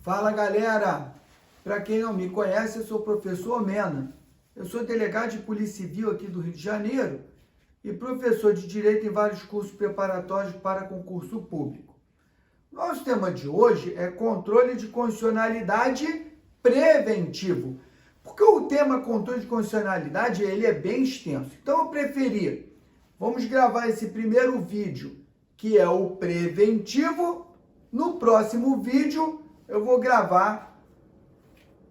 Fala galera, para quem não me conhece, eu sou o professor Mena. Eu sou delegado de Polícia Civil aqui do Rio de Janeiro e professor de Direito em vários cursos preparatórios para concurso público. Nosso tema de hoje é controle de constitucionalidade preventivo. Porque o tema controle de constitucionalidade ele é bem extenso. Então eu preferi, vamos gravar esse primeiro vídeo, que é o preventivo. No próximo vídeo eu vou gravar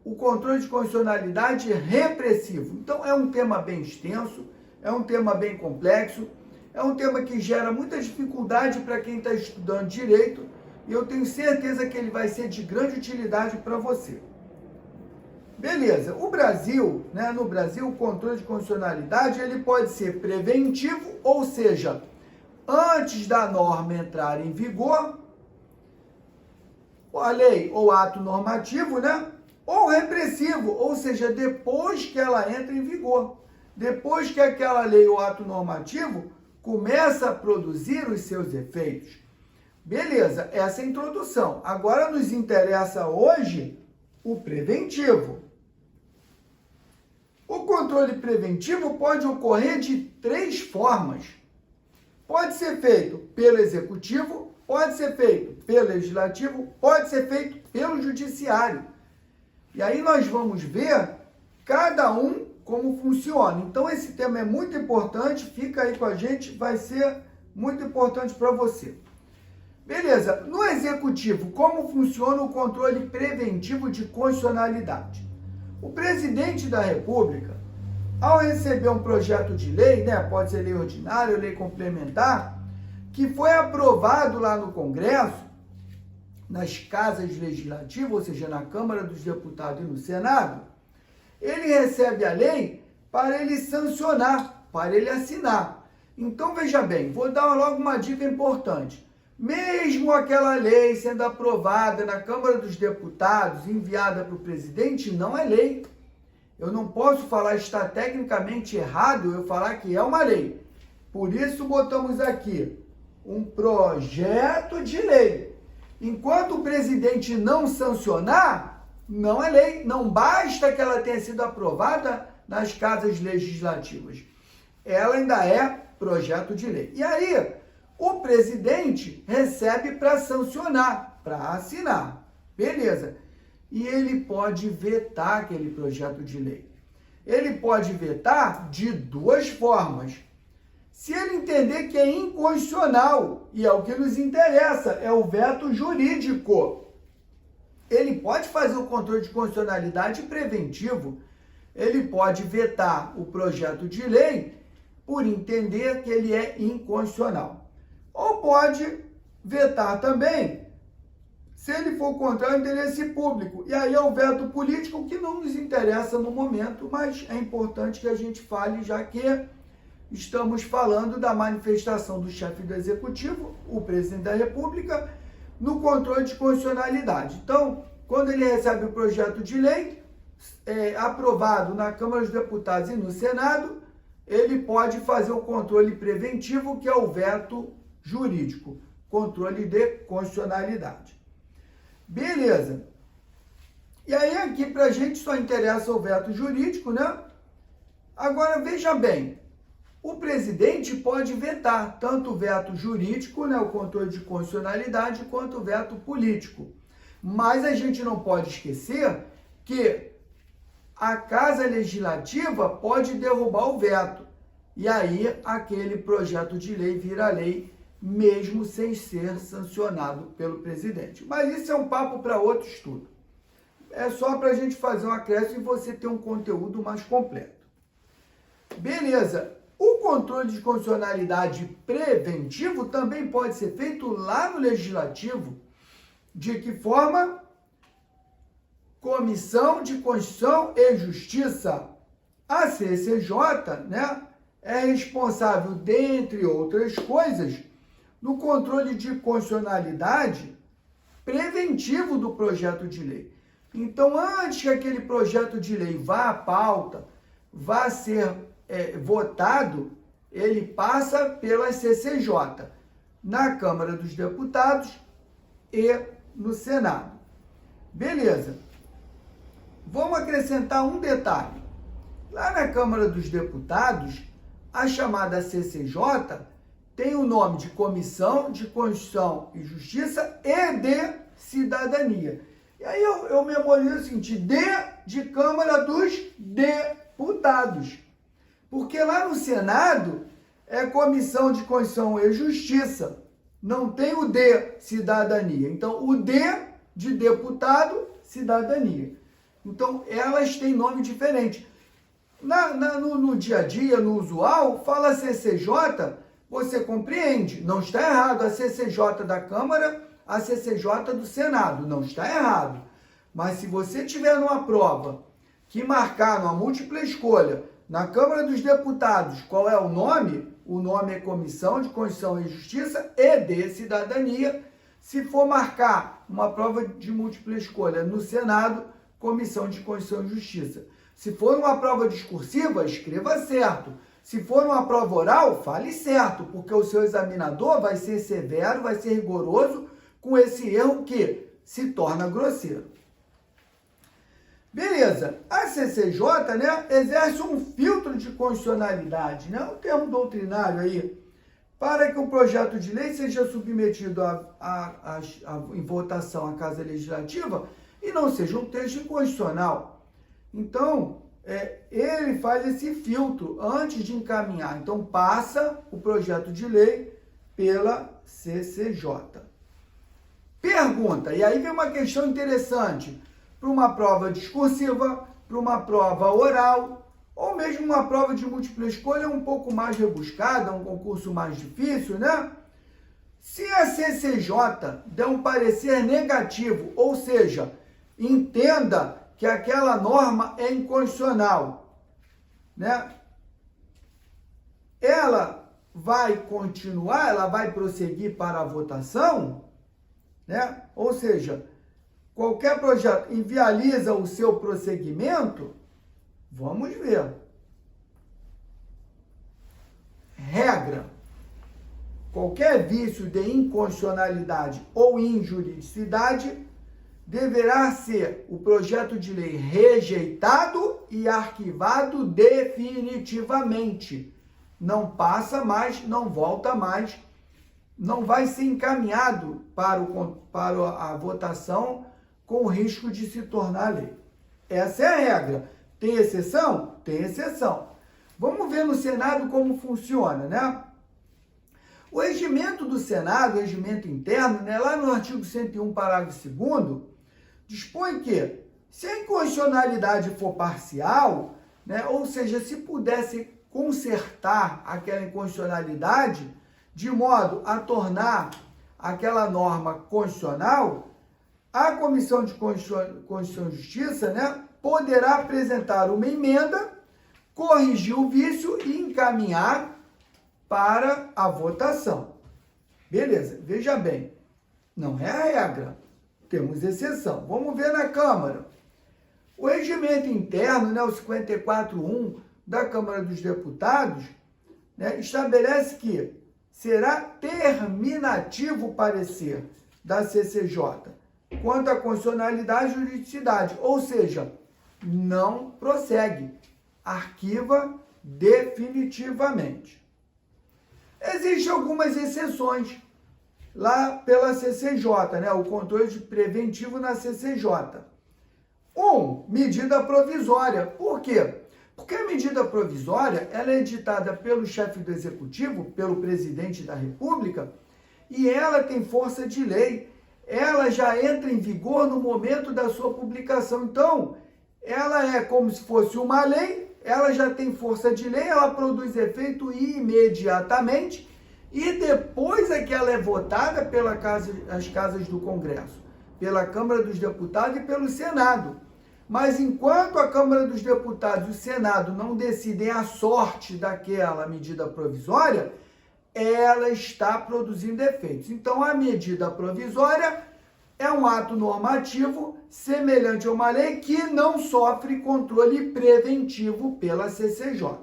o controle de constitucionalidade repressivo. Então é um tema bem extenso, é um tema bem complexo, é um tema que gera muita dificuldade para quem está estudando direito e eu tenho certeza que ele vai ser de grande utilidade para você. Beleza, o Brasil, no Brasil, o controle de constitucionalidade ele pode ser preventivo, ou seja, antes da norma entrar em vigor, a lei ou ato normativo, ou repressivo, ou seja, depois que ela entra em vigor. Depois que aquela lei ou ato normativo começa a produzir os seus efeitos. Beleza, essa é a introdução. Agora nos interessa hoje o preventivo. O controle preventivo pode ocorrer de três formas. Pode ser feito pelo executivo, pode ser feito pelo legislativo, pode ser feito pelo judiciário. E aí nós vamos ver cada um como funciona. Então esse tema é muito importante, fica aí com a gente, vai ser muito importante para você. Beleza, no executivo, como funciona o controle preventivo de constitucionalidade? O presidente da República, ao receber um projeto de lei, pode ser lei ordinária ou lei complementar, que foi aprovado lá no Congresso, nas casas legislativas, ou seja, na Câmara dos Deputados e no Senado, ele recebe a lei para ele sancionar, para ele assinar. Então, veja bem, vou dar logo uma dica importante. Mesmo aquela lei sendo aprovada na Câmara dos Deputados, enviada para o presidente, não é lei. Eu não posso falar, está tecnicamente errado eu falar que é uma lei. Por isso, botamos aqui um projeto de lei. Enquanto o presidente não sancionar, não é lei. Não basta que ela tenha sido aprovada nas casas legislativas. Ela ainda é projeto de lei. E aí, o presidente recebe para sancionar, para assinar. Beleza. E ele pode vetar aquele projeto de lei. Ele pode vetar de duas formas. Se ele entender que é inconstitucional, e é o que nos interessa, é o veto jurídico, ele pode fazer o controle de constitucionalidade preventivo. Ele pode vetar o projeto de lei por entender que ele é inconstitucional. Ou pode vetar também se ele for contra o interesse público. E aí é o veto político que não nos interessa no momento, mas é importante que a gente fale, já que estamos falando da manifestação do chefe do Executivo, o presidente da República, no controle de constitucionalidade. Então, quando ele recebe o projeto de lei aprovado na Câmara dos Deputados e no Senado, ele pode fazer o controle preventivo, que é o veto jurídico, controle de constitucionalidade. Beleza. E aí aqui para a gente só interessa o veto jurídico, Agora veja bem, o presidente pode vetar tanto o veto jurídico, o controle de constitucionalidade, quanto o veto político. Mas a gente não pode esquecer que a Casa Legislativa pode derrubar o veto. E aí aquele projeto de lei vira lei, mesmo sem ser sancionado pelo presidente. Mas isso é um papo para outro estudo. É só para a gente fazer um acréscimo e você ter um conteúdo mais completo. Beleza. O controle de constitucionalidade preventivo também pode ser feito lá no Legislativo. De que forma? Comissão de Constituição e Justiça, a CCJ, é responsável, dentre outras coisas, no controle de constitucionalidade preventivo do projeto de lei. Então, antes que aquele projeto de lei vá à pauta, vá ser votado, ele passa pela CCJ, na Câmara dos Deputados e no Senado. Beleza. Vamos acrescentar um detalhe. Lá na Câmara dos Deputados, a chamada CCJ tem o nome de Comissão de Constituição e Justiça e de Cidadania. E aí eu memorizo o seguinte, de Câmara dos Deputados. Porque lá no Senado é Comissão de Constituição e Justiça. Não tem o de Cidadania. Então, o de deputado, cidadania. Então, elas têm nome diferente. No dia a dia, no usual, fala CCJ, você compreende. Não está errado a CCJ da Câmara, a CCJ do Senado. Não está errado. Mas se você tiver numa prova que marcar numa múltipla escolha, na Câmara dos Deputados, qual é o nome? O nome é Comissão de Constituição e Justiça e de Cidadania. Se for marcar uma prova de múltipla escolha no Senado, Comissão de Constituição e Justiça. Se for uma prova discursiva, escreva certo. Se for uma prova oral, fale certo, porque o seu examinador vai ser severo, vai ser rigoroso com esse erro que se torna grosseiro. Beleza, a CCJ, né, exerce um filtro de constitucionalidade, né, um termo doutrinário aí, para que o projeto de lei seja submetido em votação à Casa Legislativa e não seja um texto inconstitucional. Então, ele faz esse filtro antes de encaminhar. Então, passa o projeto de lei pela CCJ. Pergunta, e aí vem uma questão interessante, para uma prova discursiva, para uma prova oral, ou mesmo uma prova de múltipla escolha um pouco mais rebuscada, um concurso mais difícil, né? Se a CCJ der um parecer negativo, ou seja, entenda que aquela norma é inconstitucional, né? Ela vai continuar, ela vai prosseguir para a votação, né? Ou seja, qualquer projeto inviabiliza o seu prosseguimento? Vamos ver. Regra. Qualquer vício de inconstitucionalidade ou injuridicidade deverá ser o projeto de lei rejeitado e arquivado definitivamente. Não passa mais, não volta mais, não vai ser encaminhado para a votação com o risco de se tornar lei. Essa é a regra. Tem exceção? Tem exceção. Vamos ver no Senado como funciona, né? O regimento do Senado, o regimento interno, né, lá no artigo 101, parágrafo 2º, dispõe que, se a inconstitucionalidade for parcial, né, ou seja, se pudesse consertar aquela inconstitucionalidade de modo a tornar aquela norma constitucional, a Comissão de Constituição e Justiça, né, poderá apresentar uma emenda, corrigir o vício e encaminhar para a votação. Beleza, veja bem, não é a regra, temos exceção. Vamos ver na Câmara. O regimento interno, né, o 54.1 da Câmara dos Deputados, né, estabelece que será terminativo o parecer da CCJ quanto à constitucionalidade e juridicidade, ou seja, não prossegue, arquiva definitivamente. Existem algumas exceções lá pela CCJ, né? O controle preventivo na CCJ. Medida provisória. Por quê? Porque a medida provisória ela é editada pelo chefe do Executivo, pelo presidente da República, e ela tem força de lei. Ela já entra em vigor no momento da sua publicação. Então, ela é como se fosse uma lei, ela já tem força de lei, ela produz efeito imediatamente e depois é que ela é votada pelas casas do Congresso, pela Câmara dos Deputados e pelo Senado. Mas enquanto a Câmara dos Deputados e o Senado não decidem a sorte daquela medida provisória, ela está produzindo efeitos. Então, a medida provisória é um ato normativo semelhante a uma lei que não sofre controle preventivo pela CCJ.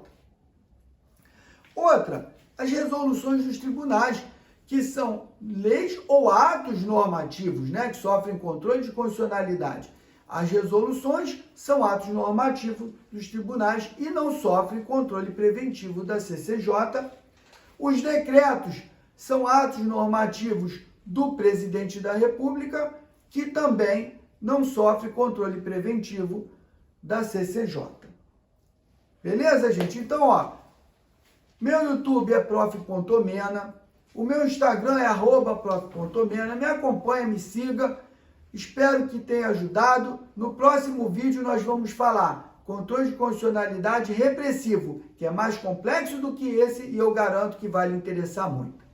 Outra, as resoluções dos tribunais, que são leis ou atos normativos, né, que sofrem controle de constitucionalidade. As resoluções são atos normativos dos tribunais e não sofrem controle preventivo da CCJ. Os decretos são atos normativos do presidente da República, que também não sofre controle preventivo da CCJ. Beleza, gente? Então, ó, meu YouTube é prof.omena, o meu Instagram é @prof.omena, me acompanha, me siga, espero que tenha ajudado. No próximo vídeo nós vamos falar controle de constitucionalidade repressivo, que é mais complexo do que esse e eu garanto que vai lhe interessar muito.